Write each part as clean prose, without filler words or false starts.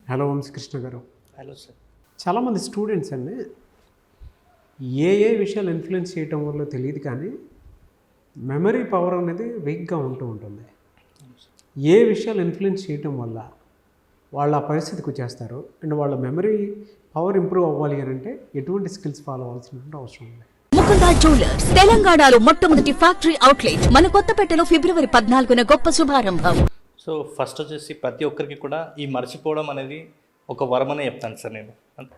Hello Vamsa Krishna గారు. Hello sir. చాలామంది students అండి ఏ విషయాలు ఇన్ఫ్లుయెన్స్ చేయటం వల్ల తెలియదు కానీ మెమరీ పవర్ అనేది వీక్గా ఉంటుంది. ఏ విషయాలు ఇన్ఫ్లుయెన్స్ చేయటం వల్ల వాళ్ళ ఆ పరిస్థితికి వచ్చేస్తారు అండ్ వాళ్ళ మెమరీ పవర్ ఇంప్రూవ్ అవ్వాలి అని అంటే ఎటువంటి స్కిల్స్ ఫాలో అవ్వాల్సినటువంటి అవసరం ఉంది. ముకుందా జ్యువెలర్స్ తెలంగాణలో మొట్టమొదటి ఫ్యాక్టరీ అవుట్లెట్ మన కొత్తపేటలో ఫిబ్రవరి 14న గొప్ప శుభారంభం. సో ఫస్ట్ వచ్చేసి ప్రతి ఒక్కరికి కూడా ఈ మర్చిపోవడం అనేది ఒక వరమనే చెప్తాను సార్ నేను.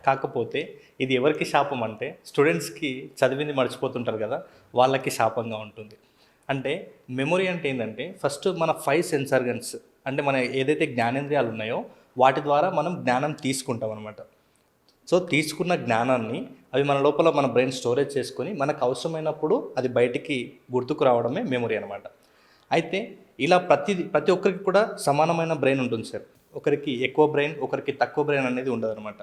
కాకపోతే ఇది ఎవరికి శాపం అంటే స్టూడెంట్స్కి చదివింది మర్చిపోతుంటారు కదా, వాళ్ళకి శాపంగా ఉంటుంది. అంటే మెమొరీ అంటే ఏంటంటే ఫస్ట్ మన 5 సెన్స్ ఆర్గన్స్ అంటే మన ఏదైతే జ్ఞానేంద్రియాలు ఉన్నాయో వాటి ద్వారా మనం జ్ఞానం తీసుకుంటాం అనమాట. సో తీసుకున్న జ్ఞానాన్ని అవి మన లోపల మన బ్రెయిన్ స్టోరేజ్ చేసుకొని మనకు అవసరమైనప్పుడు అది బయటికి గుర్తుకు రావడమే మెమొరీ అనమాట. అయితే ఇలా ప్రతి ఒక్కరికి కూడా సమానమైన బ్రెయిన్ ఉంటుంది సార్. ఒకరికి ఎక్కువ బ్రెయిన్, ఒకరికి తక్కువ బ్రెయిన్ అనేది ఉండదు అనమాట.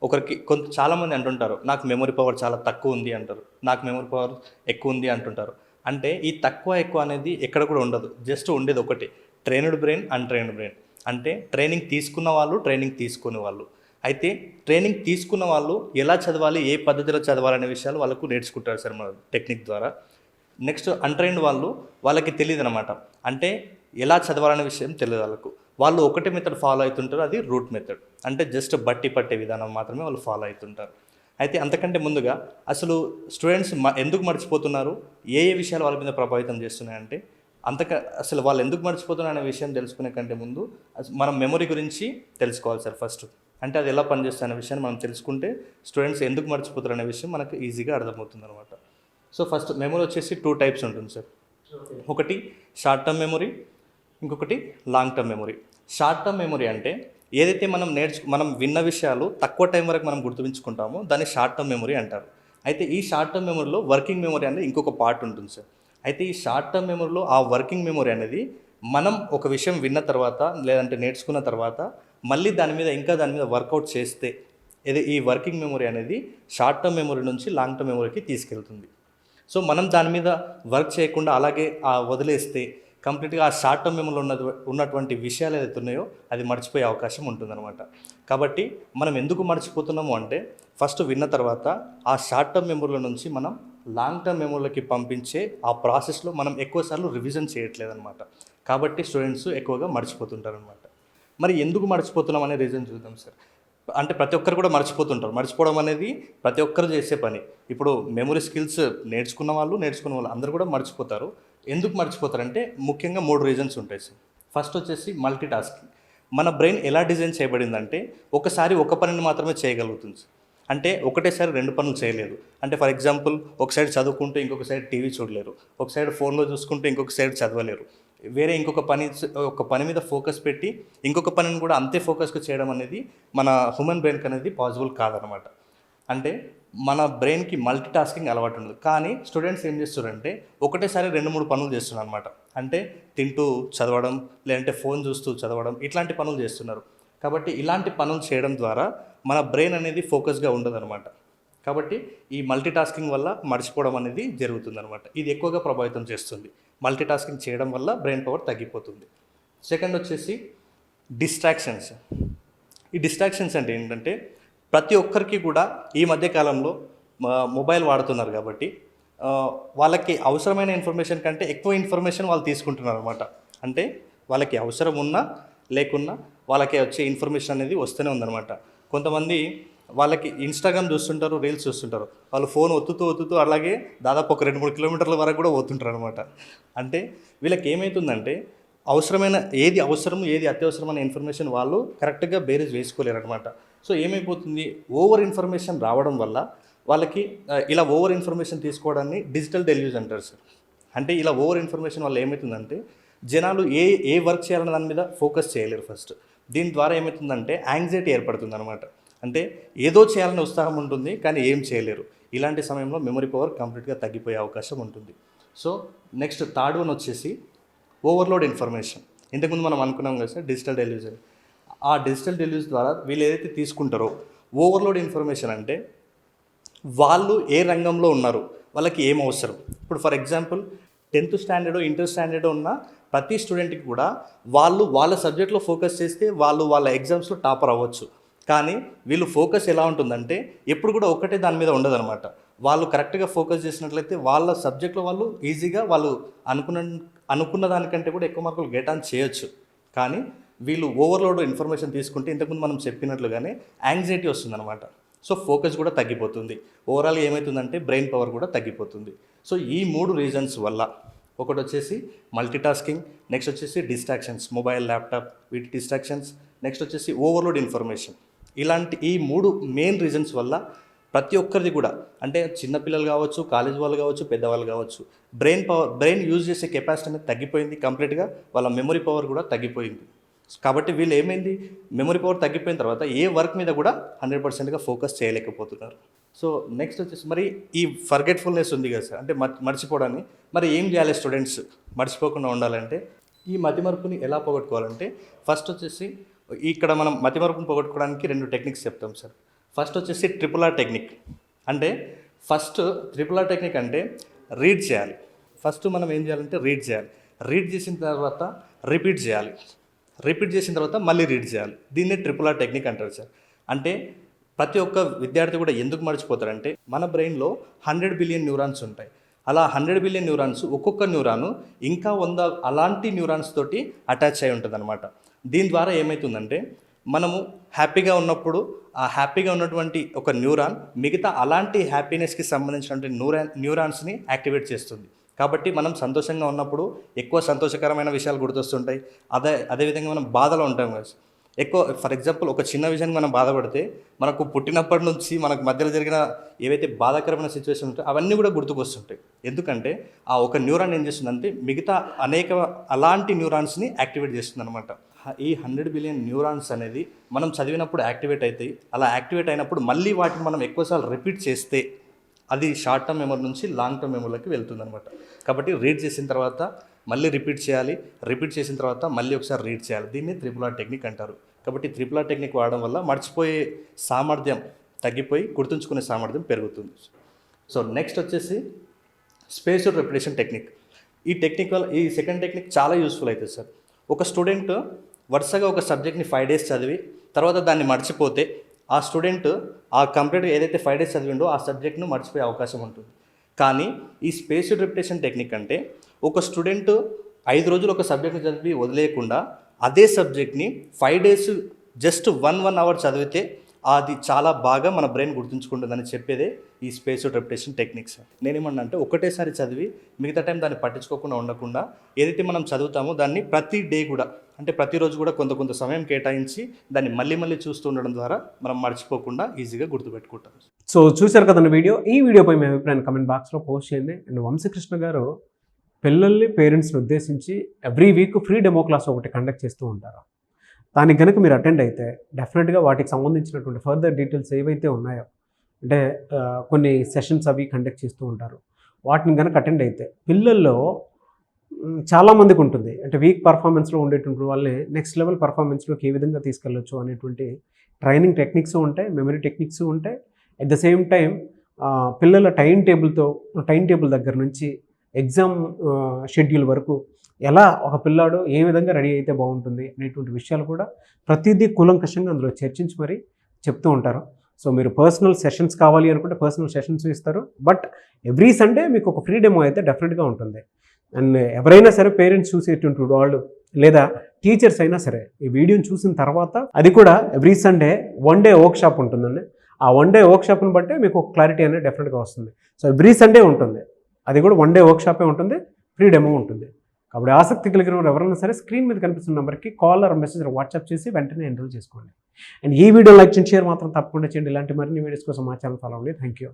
ఒకరికి చాలామంది అంటుంటారు నాకు మెమొరీ పవర్ చాలా తక్కువ ఉంది అంటారు, నాకు మెమొరీ పవర్ ఎక్కువ ఉంది అంటుంటారు. అంటే ఈ తక్కువ ఎక్కువ అనేది ఎక్కడ కూడా ఉండదు. జస్ట్ ఉండేది ఒకటి, ట్రైన్డ్ బ్రెయిన్, అన్ట్రైన్డ్ బ్రెయిన్. అంటే ట్రైనింగ్ తీసుకున్న వాళ్ళు, ట్రైనింగ్ తీసుకునే వాళ్ళు. అయితే ట్రైనింగ్ తీసుకున్న వాళ్ళు ఎలా చదవాలి, ఏ పద్ధతిలో చదవాలనే విషయాలు వాళ్ళకు నేర్చుకుంటారు సార్ మన టెక్నిక్ ద్వారా. నెక్స్ట్ అన్ట్రైన్డ్ వాళ్ళకి తెలియదు అనమాట. అంటే ఎలా చదవాలనే విషయం తెలియదు వాళ్ళు ఒకటే మెథడ్ ఫాలో అవుతుంటారు, అది రూట్ మెథడ్. అంటే జస్ట్ బట్టి పట్టే విధానం మాత్రమే వాళ్ళు ఫాలో అవుతుంటారు. అయితే అంతకంటే ముందుగా అసలు స్టూడెంట్స్ ఎందుకు మర్చిపోతున్నారు, ఏ విషయాలు వాళ్ళ మీద ప్రభావితం చేస్తున్నాయంటే అసలు వాళ్ళు ఎందుకు మర్చిపోతున్నారు అనే విషయం తెలుసుకునే కంటే ముందు మనం మెమొరీ గురించి తెలుసుకోవాలి సార్ ఫస్ట్. అంటే అది ఎలా పనిచేస్తుంది అనే విషయాన్ని మనం తెలుసుకుంటే స్టూడెంట్స్ ఎందుకు మర్చిపోతారు అనే విషయం మనకు ఈజీగా అర్థమవుతుంది అనమాట. సో ఫస్ట్ మెమొరీ వచ్చేసి 2 టైప్స్ ఉంటుంది సార్. ఒకటి షార్ట్ టర్మ్ మెమొరీ, ఇంకొకటి long term memory. Short term memory అంటే ఏదైతే మనం విన్న విషయాలు తక్కువ టైం వరకు మనం గుర్తుంచుకుంటామో దాన్ని షార్ట్ టర్మ్ మెమొరీ అంటారు. అయితే ఈ షార్ట్ టర్మ్ మెమొరీలో వర్కింగ్ మెమొరీ అనేది ఇంకొక పార్ట్ ఉంటుంది సార్. అయితే ఈ షార్ట్ టర్మ్ మెమొరీలో ఆ వర్కింగ్ మెమొరీ అనేది మనం ఒక విషయం విన్న తర్వాత లేదంటే నేర్చుకున్న తర్వాత మళ్ళీ దాని మీద వర్కౌట్ చేస్తే ఈ వర్కింగ్ మెమొరీ అనేది షార్ట్ టర్మ్ మెమొరీ నుంచి లాంగ్ టర్మ్ మెమొరీకి తీసుకెళ్తుంది. సో మనం దాని మీద వర్క్ చేయకుండా అలాగే వదిలేస్తే కంప్లీట్గా ఆ షార్ట్ టర్మ్ మెమొరీలో ఉన్నటువంటి విషయాలు ఏదైతే ఉన్నాయో అది మర్చిపోయే అవకాశం ఉంటుందన్నమాట. కాబట్టి మనం ఎందుకు మర్చిపోతున్నాము అంటే ఫస్ట్ విన్న తర్వాత ఆ షార్ట్ టర్మ్ మెమొరీలో నుంచి మనం లాంగ్ టర్మ్ మెమొరీలోకి పంపించే ఆ ప్రాసెస్లో మనం ఎక్కువసార్లు రివిజన్ చేయట్లేదన్నమాట. కాబట్టి స్టూడెంట్స్ ఎక్కువగా మర్చిపోతుంటారనమాట. మరి ఎందుకు మర్చిపోతున్నాం అనే రీజన్ చూద్దాం సార్. అంటే ప్రతి ఒక్కరు కూడా మర్చిపోతుంటారు. మర్చిపోవడం అనేది ప్రతి ఒక్కరు చేసే పని. ఇప్పుడు మెమొరీ స్కిల్స్ నేర్చుకున్న వాళ్ళు అందరూ కూడా మర్చిపోతారు. ఎందుకు మర్చిపోతారంటే ముఖ్యంగా 3 రీజన్స్ ఉంటాయి సార్. ఫస్ట్ వచ్చేసి మల్టీ టాస్కింగ్. మన బ్రెయిన్ ఎలా డిజైన్ చేయబడిందంటే ఒకసారి ఒక పనిని మాత్రమే చేయగలుగుతుంది సార్. అంటే ఒకటేసారి 2 పనులు చేయలేదు. అంటే ఫర్ ఎగ్జాంపుల్ ఒక సైడ్ చదువుకుంటూ ఇంకొక సైడ్ టీవీ చూడలేరు, ఒక సైడ్ ఫోన్లో చూసుకుంటూ ఇంకొక సైడ్ చదవలేరు. వేరే ఒక పని మీద ఫోకస్ పెట్టి ఇంకొక పనిని కూడా అంతే ఫోకస్గా చేయడం అనేది మన హ్యూమన్ బ్రెయిన్కి అనేది పాసిబుల్ కాదనమాట. అంటే మన బ్రెయిన్కి మల్టీ టాస్కింగ్ అలవాటు ఉండదు. కానీ స్టూడెంట్స్ ఏం చేస్తారంటే ఒకటేసారి 2-3 పనులు చేస్తున్నారు అనమాట. అంటే తింటూ చదవడం, లేదంటే ఫోన్ చూస్తూ చదవడం, ఇట్లాంటి పనులు చేస్తున్నారు. కాబట్టి ఇలాంటి పనులు చేయడం ద్వారా మన బ్రెయిన్ అనేది ఫోకస్గా ఉండదన్నమాట. కాబట్టి ఈ మల్టీ టాస్కింగ్ వల్ల మర్చిపోవడం అనేది జరుగుతుందన్నమాట. ఇది ఎక్కువగా ప్రభావితం చేస్తుంది. మల్టీ టాస్కింగ్ చేయడం వల్ల బ్రెయిన్ పవర్ తగ్గిపోతుంది. సెకండ్ వచ్చేసి డిస్ట్రాక్షన్స్. ఈ డిస్ట్రాక్షన్స్ అంటే ఏంటంటే ప్రతి ఒక్కరికి కూడా ఈ మధ్యకాలంలో మొబైల్ వాడుతున్నారు కాబట్టి వాళ్ళకి అవసరమైన ఇన్ఫర్మేషన్ కంటే ఎక్కువ ఇన్ఫర్మేషన్ వాళ్ళు తీసుకుంటున్నారు అనమాట. అంటే వాళ్ళకి అవసరం ఉన్నా లేకున్నా వాళ్ళకి వచ్చే ఇన్ఫర్మేషన్ అనేది వస్తూనే ఉందన్నమాట. కొంతమంది వాళ్ళకి ఇన్స్టాగ్రామ్ చూస్తుంటారు, రీల్స్ చూస్తుంటారు, వాళ్ళు ఫోన్ ఒత్తుతూ అలాగే దాదాపు ఒక 2-3 కిలోమీటర్ల వరకు కూడా పోతుంటారు అనమాట. అంటే వీళ్ళకి ఏమవుతుందంటే ఏది అవసరం ఏది అత్యవసరమైన ఇన్ఫర్మేషన్ వాళ్ళు కరెక్ట్గా బేరీజ్ వేసుకోలేరు అనమాట. సో ఏమైపోతుంది, ఓవర్ ఇన్ఫర్మేషన్ రావడం వల్ల వాళ్ళకి ఇలా ఓవర్ ఇన్ఫర్మేషన్ తీసుకోవడాన్ని డిజిటల్ డెల్యూజ్ అంటారు సార్. అంటే ఇలా ఓవర్ ఇన్ఫర్మేషన్ వల్ల ఏమవుతుందంటే జనాలు ఏ వర్క్ చేయాలన్న దాని మీద ఫోకస్ చేయలేరు ఫస్ట్. దీని ద్వారా ఏమవుతుందంటే యాంగ్జైటీ ఏర్పడుతుంది అనమాట. అంటే ఏదో చేయాలని ఉత్సాహం ఉంటుంది కానీ ఏం చేయలేరు. ఇలాంటి సమయంలో మెమరీ పవర్ కంప్లీట్గా తగ్గిపోయే అవకాశం ఉంటుంది. సో నెక్స్ట్ థర్డ్ వన్ వచ్చేసి ఓవర్లోడ్ ఇన్ఫర్మేషన్. ఇంతకుముందు మనం అనుకున్నాం కదా సార్ డిజిటల్ డెల్యూజ్. ఆ డిజిటల్ డెల్యూజ్ ద్వారా వీళ్ళు ఏదైతే తీసుకుంటారో ఓవర్లోడ్ ఇన్ఫర్మేషన్ అంటే వాళ్ళు ఏ రంగంలో ఉన్నారు, వాళ్ళకి ఏం అవసరం. ఇప్పుడు for example 10th standard inter standard ఉన్న ప్రతి స్టూడెంట్కి కూడా వాళ్ళ సబ్జెక్ట్లో ఫోకస్ చేస్తే వాళ్ళ ఎగ్జామ్స్లో టాపర్ అవ్వచ్చు. కానీ వీళ్ళు ఫోకస్ ఎలా ఉంటుందంటే ఎప్పుడు కూడా ఒకటే దాని మీద ఉండదన్నమాట. వాళ్ళు కరెక్ట్గా ఫోకస్ చేసినట్లయితే వాళ్ళ సబ్జెక్ట్లో వాళ్ళు ఈజీగా వాళ్ళు అనుకున్న దానికంటే కూడా ఎక్కువ మార్కులు గెట్ ఆన్ చేయొచ్చు. కానీ వీళ్ళు ఓవర్లోడ్ ఇన్ఫర్మేషన్ తీసుకుంటే ఇంతకుముందు మనం చెప్పినట్లుగానే యాంగ్జైటీ వస్తుందన్నమాట. సో ఫోకస్ కూడా తగ్గిపోతుంది. ఓవరాల్గా ఏమవుతుందంటే బ్రెయిన్ పవర్ కూడా తగ్గిపోతుంది. సో ఈ 3 రీజన్స్ వల్ల ఒకటి వచ్చేసి మల్టీటాస్కింగ్, నెక్స్ట్ వచ్చేసి డిస్ట్రాక్షన్స్, మొబైల్, ల్యాప్టాప్ వీటి డిస్ట్రాక్షన్స్, నెక్స్ట్ వచ్చేసి ఓవర్లోడ్ ఇన్ఫర్మేషన్. ఇలాంటి ఈ 3 మెయిన్ రీజన్స్ వల్ల ప్రతి ఒక్కరిది కూడా అంటే చిన్నపిల్లలు కావచ్చు, కాలేజ్ వాళ్ళు కావచ్చు, పెద్దవాళ్ళు కావచ్చు, బ్రెయిన్ యూజ్ చేసే కెపాసిటీ అనేది తగ్గిపోయింది కంప్లీట్గా. వాళ్ళ మెమరీ పవర్ కూడా తగ్గిపోయింది. కాబట్టి వీళ్ళు ఏమైంది, మెమరీ పవర్ తగ్గిపోయిన తర్వాత ఏ వర్క్ మీద కూడా 100%గా ఫోకస్ చేయలేకపోతున్నారు. సో నెక్స్ట్ వచ్చేసి మరి ఈ ఫర్గెట్ఫుల్నెస్ ఉంది కదా సార్, అంటే మర్చిపోవడాన్ని మరి ఏం చేయాలి స్టూడెంట్స్ మర్చిపోకుండా ఉండాలంటే? ఈ మతిమరుపుని ఎలా పోగొట్టుకోవాలంటే ఫస్ట్ వచ్చేసి ఇక్కడ మనం మతిమరుపుని పోగొట్టుకోవడానికి 2 టెక్నిక్స్ చెప్తాం సార్. ఫస్ట్ వచ్చేసి RRR టెక్నిక్. అంటే ఫస్ట్ RRR టెక్నిక్ అంటే రీడ్ చేయాలి. ఫస్ట్ మనం ఏం చేయాలంటే రీడ్ చేయాలి. రీడ్ చేసిన తర్వాత రిపీట్ చేయాలి. రిపీట్ చేసిన తర్వాత మళ్ళీ రీడ్ చేయాలి. దీన్నే RRR టెక్నిక్ అంటారు సార్. అంటే ప్రతి ఒక్క విద్యార్థి కూడా ఎందుకు మర్చిపోతారంటే మన బ్రెయిన్లో 100 బిలియన్ న్యూరాన్స్ ఉంటాయి. అలా 100 బిలియన్ న్యూరాన్స్ ఒక్కొక్క న్యూరాను ఇంకా 100 అలాంటి న్యూరాన్స్ తోటి అటాచ్ అయి ఉంటుంది అనమాట. దీని ద్వారా ఏమవుతుందంటే మనము హ్యాపీగా ఉన్నప్పుడు ఆ హ్యాపీగా ఉన్నటువంటి ఒక న్యూరాన్ మిగతా అలాంటి హ్యాపీనెస్కి సంబంధించినటువంటి న్యూరాన్స్ని యాక్టివేట్ చేస్తుంది. కాబట్టి మనం సంతోషంగా ఉన్నప్పుడు ఎక్కువ సంతోషకరమైన విషయాలు గుర్తొస్తుంటాయి. అదేవిధంగా మనం బాధలో ఉంటాం కదా ఎక్కువ. ఫర్ ఎగ్జాంపుల్ ఒక చిన్న విషయాన్ని మనం బాధపడితే మనకు పుట్టినప్పటి నుంచి మనకు మధ్యలో జరిగిన ఏవైతే బాధాకరమైన సిచ్యువేషన్ ఉంటాయో అవన్నీ కూడా గుర్తుకొస్తుంటాయి. ఎందుకంటే ఆ ఒక న్యూరాన్ ఏం చేస్తుందంటే మిగతా అనేక అలాంటి న్యూరాన్స్ని యాక్టివేట్ చేస్తుంది అనమాట. ఈ 100 బిలియన్ న్యూరాన్స్ అనేది మనం చదివినప్పుడు యాక్టివేట్ అవుతాయి. అలా యాక్టివేట్ అయినప్పుడు మళ్ళీ వాటిని మనం ఎక్కువసార్లు రిపీట్ చేస్తే అది షార్ట్ టర్మ్ మెమరీ నుంచి లాంగ్ టర్మ్ మెమరీలోకి వెళ్తుంది అనమాట. కాబట్టి రీడ్ చేసిన తర్వాత మళ్ళీ రిపీట్ చేయాలి. రిపీట్ చేసిన తర్వాత మళ్ళీ ఒకసారి రీడ్ చేయాలి. దీన్ని RRR టెక్నిక్ అంటారు. కాబట్టి RRR టెక్నిక్ వాడడం వల్ల మర్చిపోయే సామర్థ్యం తగ్గిపోయి గుర్తుంచుకునే సామర్థ్యం పెరుగుతుంది. సో నెక్స్ట్ వచ్చేసి స్పేస్డ్ రెపిటేషన్ టెక్నిక్. ఈ టెక్నిక్ వల్ల ఈ సెకండ్ టెక్నిక్ చాలా యూస్ఫుల్ అవుతుంది సార్. ఒక స్టూడెంట్ వరుసగా ఒక సబ్జెక్ట్ని 5 days చదివి తర్వాత దాన్ని మర్చిపోతే ఆ స్టూడెంట్ ఆ కంప్లీట్గా ఏదైతే 5 days చదివిండో ఆ సబ్జెక్ట్ను మర్చిపోయే అవకాశం ఉంటుంది. కానీ ఈ స్పేస్డ్ రెపిటేషన్ టెక్నిక్ అంటే ఒక స్టూడెంట్ 5 రోజులు ఒక సబ్జెక్ట్ని చదివి వదిలేయకుండా అదే సబ్జెక్ట్ని 5 days జస్ట్ 1 hour చదివితే అది చాలా బాగా మన బ్రెయిన్ గుర్తుంచుకుంటుందని చెప్పేదే ఈ స్పేస్డ్ రెపిటేషన్ టెక్నిక్స్. నేనేమన్నా అంటే ఒకటేసారి చదివి మిగతా టైం దాన్ని పట్టించుకోకుండా ఉండకుండా ఏదైతే మనం చదువుతామో దాన్ని ప్రతి డే కూడా అంటే ప్రతిరోజు కూడా కొంత సమయం కేటాయించి దాన్ని మళ్ళీ చూస్తూ ఉండడం ద్వారా మనం మర్చిపోకుండా ఈజీగా గుర్తుపెట్టుకుంటాం. సో చూశారు కదండి వీడియో. ఈ వీడియోపై మీ అభిప్రాయాన్ని కమెంట్ బాక్స్లో పోస్ట్ చేయండి. అండ్ వంశీకృష్ణ గారు పిల్లల్ని పేరెంట్స్ని ఉద్దేశించి every week free demo class ఒకటి కండక్ట్ చేస్తూ ఉంటారు. దానికి కనుక మీరు అటెండ్ అయితే డెఫినెట్గా వాటికి సంబంధించినటువంటి ఫర్దర్ డీటెయిల్స్ ఏవైతే ఉన్నాయో అంటే కొన్ని సెషన్స్ అవి కండక్ట్ చేస్తూ ఉంటారు. వాటిని కనుక అటెండ్ అయితే పిల్లల్లో చాలామందికి ఉంటుంది అంటే వీక్ పర్ఫార్మెన్స్లో ఉండేటువంటి వాళ్ళని నెక్స్ట్ లెవెల్ పర్ఫార్మెన్స్లోకి ఏ విధంగా తీసుకెళ్ళొచ్చు అనేటువంటి ట్రైనింగ్ టెక్నిక్స్ ఉంటాయి, మెమరీ టెక్నిక్స్ ఉంటాయి. అట్ ద సేమ్ టైం పిల్లల టైం టేబుల్ దగ్గర నుంచి ఎగ్జామ్ షెడ్యూల్ వరకు ఎలా ఒక పిల్లాడు ఏ విధంగా రెడీ అయితే బాగుంటుంది అనేటువంటి విషయాలు కూడా ప్రతిదీ కూలంకషంగా అందులో చర్చించి మరీ చెప్తూ ఉంటారు. సో మీరు పర్సనల్ సెషన్స్ కావాలి అనుకుంటే పర్సనల్ సెషన్స్ ఇస్తారు. బట్ ఎవ్రీ సండే మీకు ఒక ఫ్రీ డెమో అయితే డెఫినెట్గా ఉంటుంది. అండ్ ఎవరైనా సరే పేరెంట్స్ చూసేటువంటి వాళ్ళు లేదా టీచర్స్ అయినా సరే ఈ వీడియోని చూసిన తర్వాత అది కూడా every Sunday 1 day work shop ఉంటుందండి. ఆ 1 day వర్క్ షాప్ని బట్టే మీకు ఒక క్లారిటీ అనేది డెఫినెట్గా వస్తుంది. సో ఎవ్రీ సండే ఉంటుంది, అది కూడా 1 day వర్క్ షాపే ఉంటుంది, ఫ్రీ డెమో ఉంటుంది. కాబట్టి ఆసక్తి కలిగిన వారు ఎవరైనా సరే స్క్రీన్ మీద కనిపిస్తున్న నెంబర్కి కాల్ ఆర్ మెసేజ్ వాట్సాప్ చేసి వెంటనే ఎన్రోల్ చేసుకోండి. అండ్ ఈ వీడియో లైక్ చేయండి, షేర్ మాత్రం తప్పకుండా చేయండి. ఇలాంటి మరిన్ని వీడియోస్ కోసం మా ఛానల్ ఫాలో అవ్వండి. Thank you.